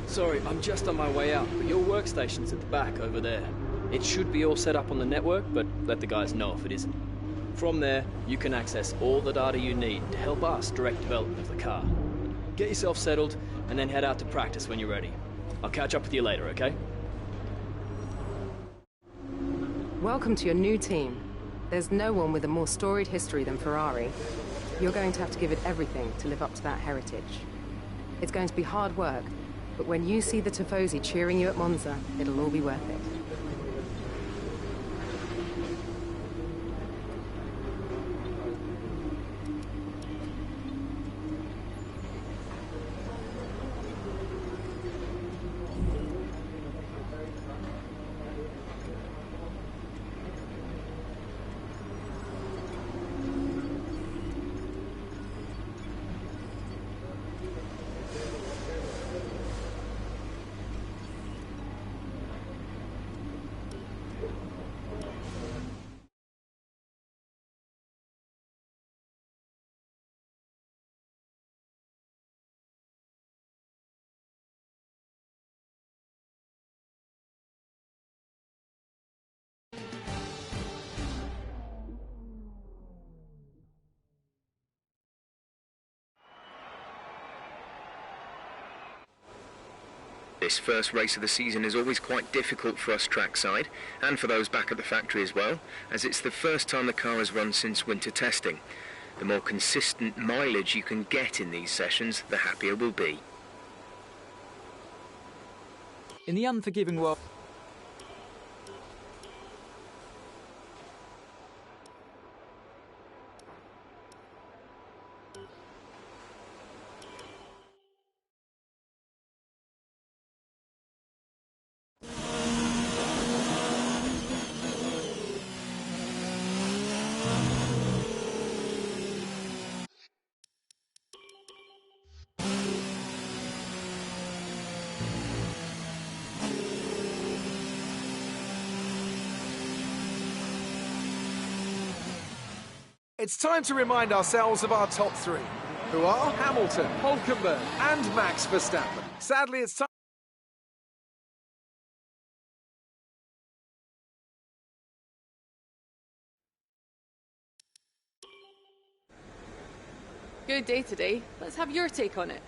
Sorry, I'm just on my way out, but your workstation's at the back over there. It should be all set up on the network, but let the guys know if it isn't. From there, you can access all the data you need to help us direct development of the car. Get yourself settled, and then head out to practice when you're ready. I'll catch up with you later, okay? Welcome to your new team. There's no one with a more storied history than Ferrari. You're going to have to give it everything to live up to that heritage. It's going to be hard work, but when you see the Tifosi cheering you at Monza, it'll all be worth it. This first race of the season is always quite difficult for us trackside, and for those back at the factory as well, as it's the first time the car has run since winter testing. The more consistent mileage you can get in these sessions, the happier we'll be. In the unforgiving world... It's time to remind ourselves of our top three, who are Hamilton, Hülkenberg and Max Verstappen. Sadly, it's time... Good day today. Let's have your take on it.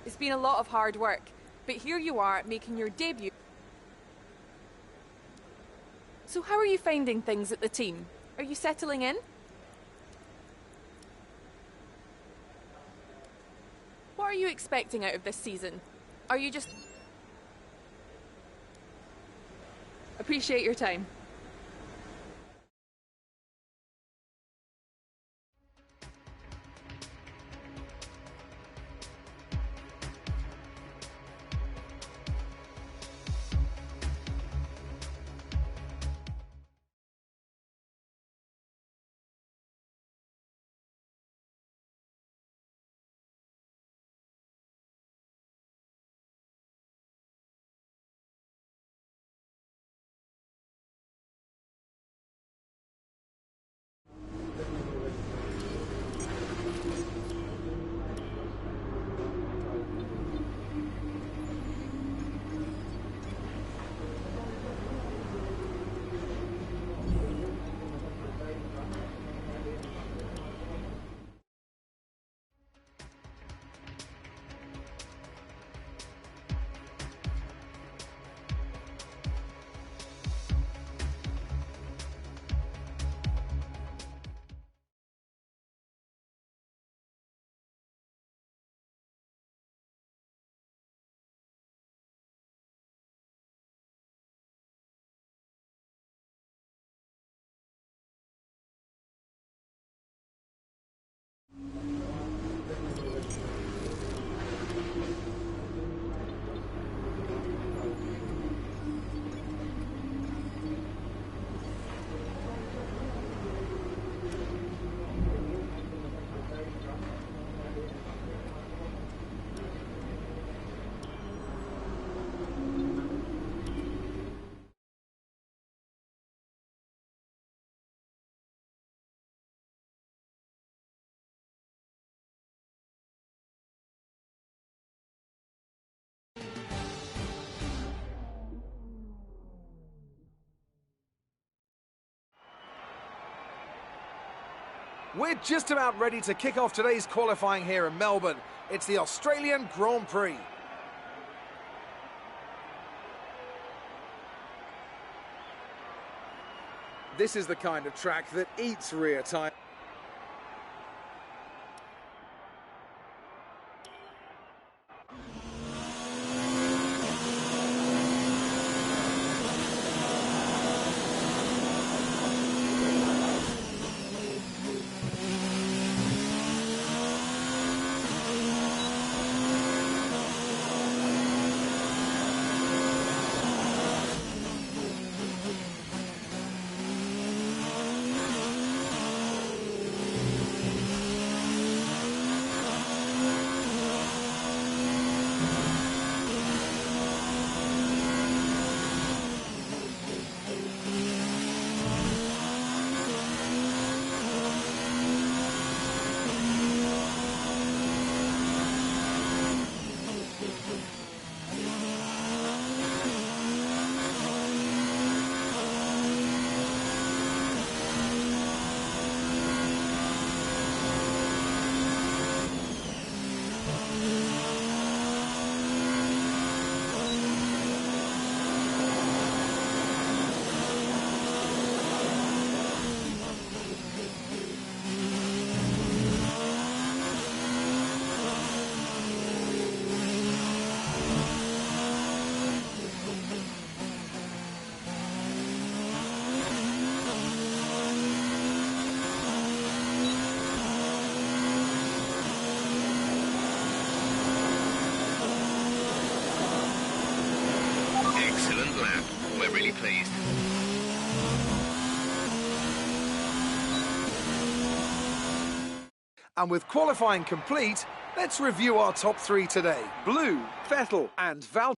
It's been a lot of hard work, but here you are making your debut. So how are you finding things at the team? Are you settling in? What are you expecting out of this season? Are you just... Appreciate your time. We're just about ready to kick off today's qualifying here in Melbourne. It's the Australian Grand Prix. This is the kind of track that eats rear time. We're really pleased. And with qualifying complete, let's review our top three today. Blue, Vettel and Valtteri.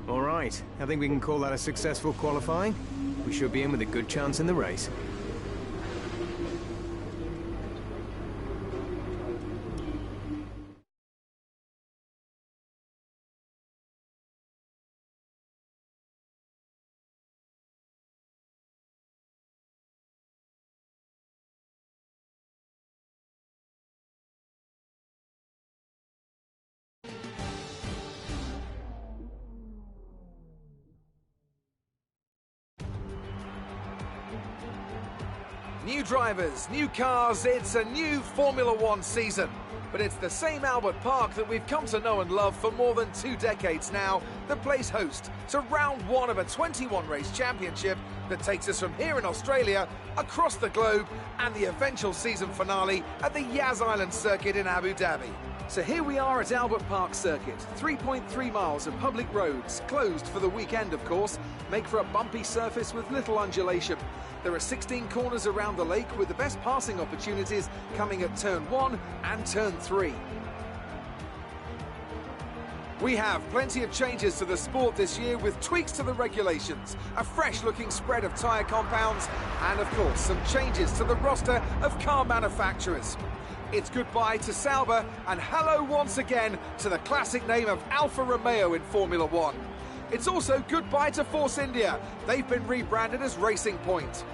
All right, I think we can call that a successful qualifying. We should be in with a good chance in the race. New drivers, new cars, it's a new Formula One season. But it's the same Albert Park that we've come to know and love for more than 2 decades now that plays host to round one of a 21-race championship that takes us from here in Australia across the globe and the eventual season finale at the Yas Island circuit in Abu Dhabi. So here we are at Albert Park Circuit, 3.3 miles of public roads, closed for the weekend of course, make for a bumpy surface with little undulation. There are 16 corners around the lake with the best passing opportunities coming at turn 1 and turn 3. We have plenty of changes to the sport this year with tweaks to the regulations, a fresh-looking spread of tyre compounds, and of course some changes to the roster of car manufacturers. It's goodbye to Sauber and hello once again to the classic name of Alfa Romeo in Formula One. It's also goodbye to Force India. They've been rebranded as Racing Point.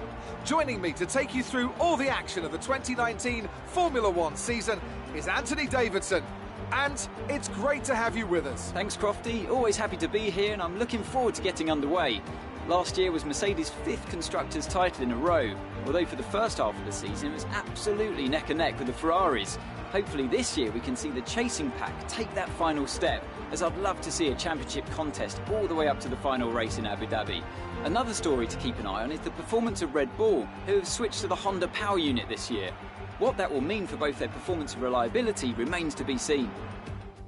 Joining me to take you through all the action of the 2019 Formula One season is Anthony Davidson. And it's great to have you with us. Thanks, Crofty. Always happy to be here, and I'm looking forward to getting underway. Last year was Mercedes' 5th Constructors' title in a row, although for the first half of the season it was absolutely neck and neck with the Ferraris. Hopefully this year we can see the chasing pack take that final step, as I'd love to see a championship contest all the way up to the final race in Abu Dhabi. Another story to keep an eye on is the performance of Red Bull, who have switched to the Honda power unit this year. What that will mean for both their performance and reliability remains to be seen.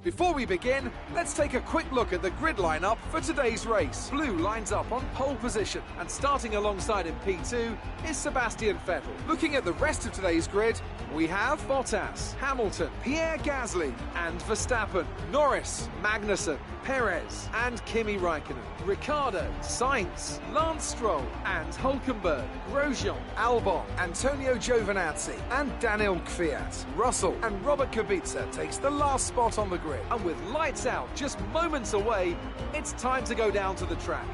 Before we begin, let's take a quick look at the grid lineup for today's race. Blue lines up on pole position, and starting alongside in P2 is Sebastian Vettel. Looking at the rest of today's grid, we have Bottas, Hamilton, Pierre Gasly and Verstappen, Norris, Magnussen, Perez and Kimi Raikkonen, Ricciardo, Sainz, Lance Stroll and Hülkenberg, Grosjean, Albon, Antonio Giovinazzi and Daniel Kvyat. Russell and Robert Kubica takes the last spot on the grid. And with lights out just moments away, it's time to go down to the track.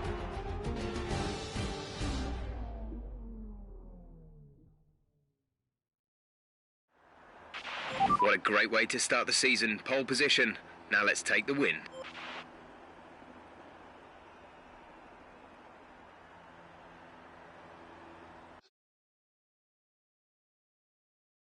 What a great way to start the season. Pole position. Now let's take the win.